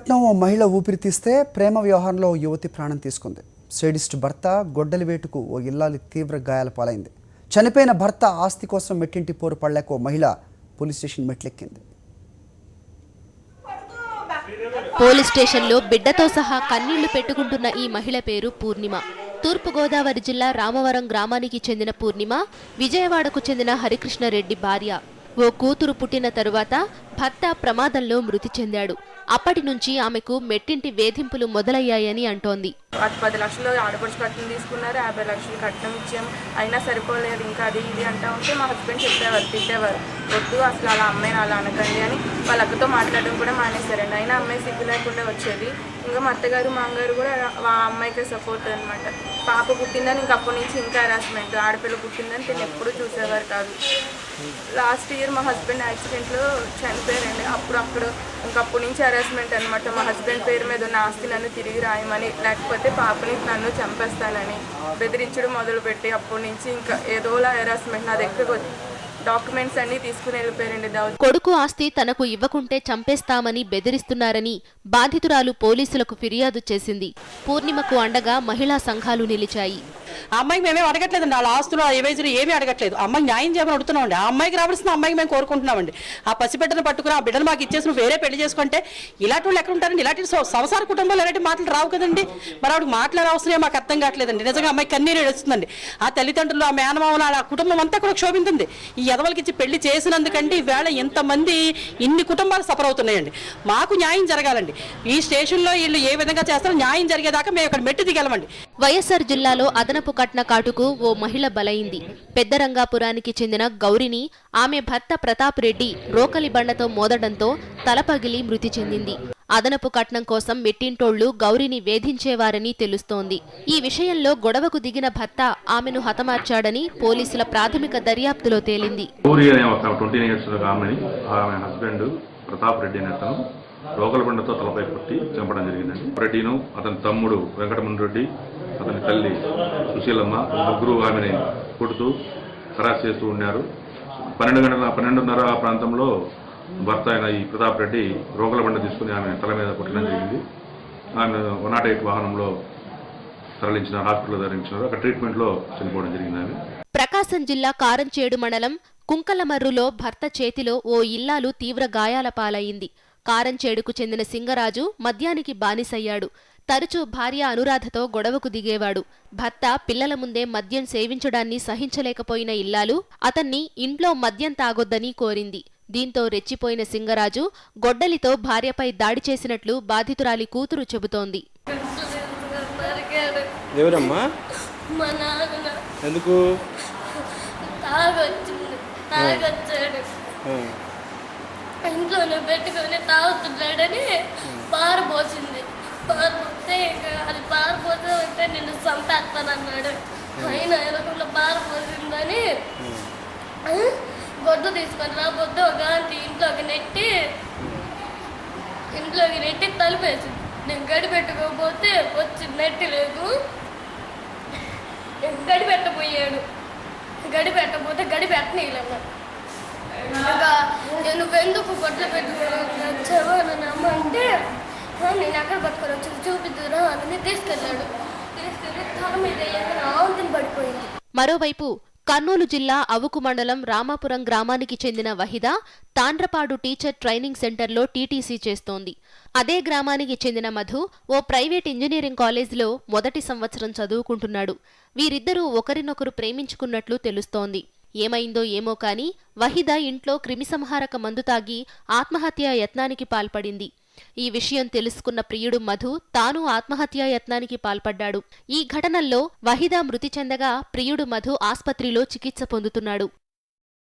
విశాఖపట్నం ఓ మహిళ ఊపిరి తీస్తే ప్రేమ వ్యవహారంలో ఓ యువతి ప్రాణం తీసుకుంది. సేడిస్ట్ భర్త గొడ్డలి వేటుకు ఓ ఇల్లాలి తీవ్ర గాయాల పాలైంది. చనిపోయిన భర్త ఆస్తి కోసం మెట్టింటి పోరు పడలేక ఓ మహిళ పోలీస్ స్టేషన్ మెట్లెక్కింది. పోలీస్ స్టేషన్లో బిడ్డతో సహా కన్నీళ్లు పెట్టుకుంటున్న ఈ మహిళ పేరు పూర్ణిమ. తూర్పుగోదావరి జిల్లా రామవరం గ్రామానికి చెందిన పూర్ణిమ విజయవాడకు చెందిన హరికృష్ణరెడ్డి భార్య. ఓ కూతురు పుట్టిన తరువాత భర్త ప్రమాదంలో మృతి చెందాడు. అప్పటి నుంచి ఆమెకు మెట్టింటి వేధింపులు మొదలయ్యాయని అంటోంది. 10 లక్షలు ఆడపడుచు కట్నం తీసుకున్నారు, 50 లక్షలు కట్నం ఇచ్చాము, అయినా సరిపోలేదు, ఇంకా అది ఇది అంటా ఉంటే మా హస్బెండ్ తిట్టేవారు, వద్దు అసలు అలా అమ్మాయిని అలా అనకండి అని వాళ్ళ అక్కతో మాట్లాడడం కూడా మానేశారండి. అయినా అమ్మాయి సిగ్గు లేకుండా వచ్చేది. ఇంకా మా అత్తగారు మామగారు కూడా ఆ అమ్మాయికి సపోర్ట్ అనమాట. పాప పుట్టిందని ఇంక అప్పటి నుంచి ఇంకా హెరాస్మెంట్, ఆడపిల్ల పుట్టిందని తిని ఎప్పుడూ చూసేవారు కాదు. లాస్ట్ ఇయర్ మా హస్బెండ్ యాక్సిడెంట్లో చనిపోయారండి. అప్పటి నుంచి హెరాస్మెంట్ అనమాట. మా హస్బెండ్ పేరు మీద ఉన్న ఆస్తి నన్ను తిరిగి రాయమని, లేకపోతే పాపని నన్ను చంపేస్తానని బెదిరించడం మొదలుపెట్టి అప్పటి నుంచి ఇంకా ఏదోలా హెరాస్మెంట్. నా దగ్గరకు డాక్యుమెంట్స్ అన్ని తీసుకుని వెళ్ళిపోయారండి. కొడుకు ఆస్తి తనకు ఇవ్వకుంటే చంపేస్తామని బెదిరిస్తున్నారని బాధితురాలు పోలీసులకు ఫిర్యాదు చేసింది. పూర్ణిమకు అండగా మహిళా సంఘాలు నిలిచాయి. ఆ అమ్మాయికి మేమే అడగట్లేదండి, వాళ్ళ ఆస్తులు ఏవేజీలు ఏమీ అడగట్లేదు. అమ్మాయికి న్యాయం చేయమని అడుగుతున్నామండి. ఆ అమ్మాయికి రావాల్సిన అమ్మాయికి మేము కోరుకుంటున్నామండి. ఆ పసిబిడ్డను పట్టుకుని ఆ బిడ్డను మాకు ఇచ్చేసి నువ్వు వేరే పెళ్లి చేసుకుంటే ఇలాంటి వాళ్ళు ఎక్కడ ఉంటారండి? ఇలాంటి సంసార కుటుంబాలు ఇలాంటి మాటలు రావు కదండి. మరి ఆవిడకి మాట్లాడే అవసరం మాకు అర్థం కావట్లేదండి. నిజంగా అమ్మాయి కన్నీరు ఏడుస్తుందండి. ఆ తల్లిదండ్రులు, ఆ మేనమామలు, ఆ కుటుంబం అంతా కూడా క్షోభించింది. ఈ ఎదవలకి ఇచ్చి పెళ్లి చేసినందుకంటే ఈవేళ ఇంతమంది ఇన్ని కుటుంబాలు సఫర్ అవుతున్నాయండి. మాకు న్యాయం జరగాలండి. ఈ స్టేషన్లో వీళ్ళు ఏ విధంగా చేస్తారో న్యాయం జరిగేదాకా మేము ఇక్కడ మెట్టు దిగలమండి. వైఎస్ఆర్ జిల్లాలో అదనపు కట్న కాటుకు ఓ మహిళ బలైంది. పెద్దరంగాపురానికి చెందిన గౌరిని ఆమె భర్త ప్రతాప్ రెడ్డి రోకలి బండతో మోదడంతో తలపగిలి మృతి చెందింది. అదనపు కట్నం కోసం మెట్టింటోళ్లు గౌరిని వేధించేవారని తెలుస్తోంది. ఈ విషయంలో గొడవకు దిగిన భర్త ఆమెను హతమార్చాడని పోలీసుల ప్రాథమిక దర్యాప్తులో తేలింది. ప్రతాప్ రెడ్డి అనే అతను రోకల బండతో తలపై కొట్టి చంపడం జరిగిందండి. రెడ్డిను అతని తమ్ముడు వెంకటమన్ రెడ్డి, అతని తల్లి సుశీలమ్మ ముగ్గురు ఆమెని కొడుతూ ఖరాస్ చేస్తూ ఉన్నారు. 12:30 ఆ ప్రాంతంలో భర్త అయిన ఈ ప్రతాప్ రెడ్డి రోకల బండ తీసుకుని ఆమె తల మీద కొట్టడం జరిగింది. ఆమె 108 వాహనంలో తరలించిన హాస్పిటల్ తరలించినారు. అక్కడ ట్రీట్మెంట్లో చనిపోవడం జరిగింది. ఆమె ప్రకాశం జిల్లా కారంచేడు మండలం కుంకలమర్రులో భర్త చేతిలో ఓ ఇల్లాలు తీవ్ర గాయాల పాలయ్యింది. కారంచేడుకు చెందిన సింగరాజు మద్యానికి బానిసయ్యాడు. తరచూ భార్య అనురాధతో గొడవకు దిగేవాడు. భర్త పిల్లల ముందే మద్యం సేవించడాన్ని సహించలేకపోయిన ఇల్లాలు అతన్ని ఇంట్లో మద్యం తాగొద్దని కోరింది. దీంతో రెచ్చిపోయిన సింగరాజు గొడ్డలితో భార్యపై దాడి చేసినట్లు బాధితురాలి కూతురు చెబుతోంది. ఎవరమ్మా? ఎందుకు తాగొచ్చాడు, ఇంట్లోనే పెట్టుకొని తాగుతున్నాడని పారబోసింది. పారబోస్తే అది పారబోతే నిన్ను చంపేస్తానన్నాడు. అయినా ఎలకుండా పారబోసిందని గొడ్డు తీసుకొని రాబోద్దు ఒక ఆంటీ ఇంట్లోకి నెట్టి తలుపేసింది. నేను గడి పెట్టుకోకపోతే వచ్చి నెట్టి లేదు, గడి పెట్టబోయాడు. గడి పెట్టకపోతే గడి పెట్టనీయలేము. ఇంకా నువ్వెందుకు గొడ్లు పెట్టుకోవడం వచ్చావో అని అమ్మ అంటే నేను ఎక్కడ పట్టుకొని వచ్చి చూపిద్దురా అని తీసుకెళ్ళి తల మీద ఆంతిని పడిపోయింది. మరోవైపు కర్నూలు జిల్లా అవుకు మండలం రామాపురం గ్రామానికి చెందిన వహిద తాండ్రపాడు టీచర్ ట్రైనింగ్ సెంటర్లో టీటీసీ చేస్తోంది. అదే గ్రామానికి చెందిన మధు ఓ ప్రైవేట్ ఇంజనీరింగ్ కాలేజీలో మొదటి సంవత్సరం చదువుకుంటున్నాడు. వీరిద్దరూ ఒకరినొకరు ప్రేమించుకున్నట్లు తెలుస్తోంది. ఏమైందో ఏమో కానీ వహిద ఇంట్లో క్రిమిసంహారక మందు తాగి ఆత్మహత్యా యత్నానికి పాల్పడింది. ఈ విషయం తెలుసుకున్న ప్రియుడు మధు తాను ఆత్మహత్యా యత్నానికి పాల్పడ్డాడు. ఈ ఘటనల్లో వహిద మృతి చెందగా ప్రియుడు మధు ఆస్పత్రిలో చికిత్స పొందుతున్నాడు.